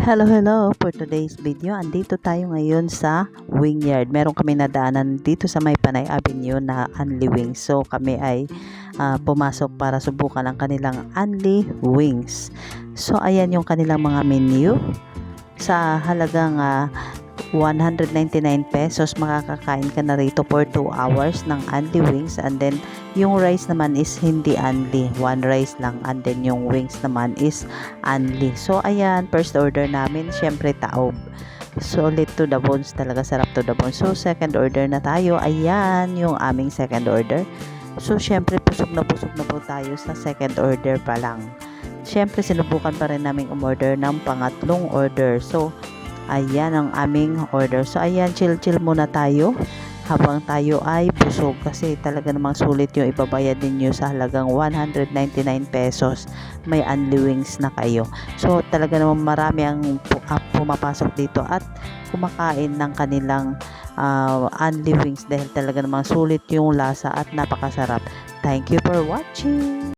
Hello for today's video. Andito tayo ngayon sa wing yard. Meron kami nadaanan dito sa may Panay Avenue na Unli Wings. So kami ay pumasok para subukan ang kanilang Unli Wings. So ayan yung kanilang mga menu. Sa halagang 199 pesos makakakain ka na rito for 2 hours ng Unli Wings, and then yung rice naman is hindi unli, one rice lang, and then yung wings naman is unli. So ayan, first order namin syempre taob, solid to the bones, talaga sarap to the bones. So second order na tayo, ayan yung aming second order. So syempre pusog na po tayo sa second order pa lang. Syempre sinubukan pa rin naming umorder ng pangatlong order. So ayan ang aming order. So ayan, chill muna tayo habang tayo ay busog, kasi talaga namang sulit yung ibabayad ninyo sa halagang 199 pesos. May Unli Wings na kayo. So talaga namang marami ang pumapasok dito at kumakain ng kanilang Unli Wings dahil talaga namang sulit yung lasa at napakasarap. Thank you for watching.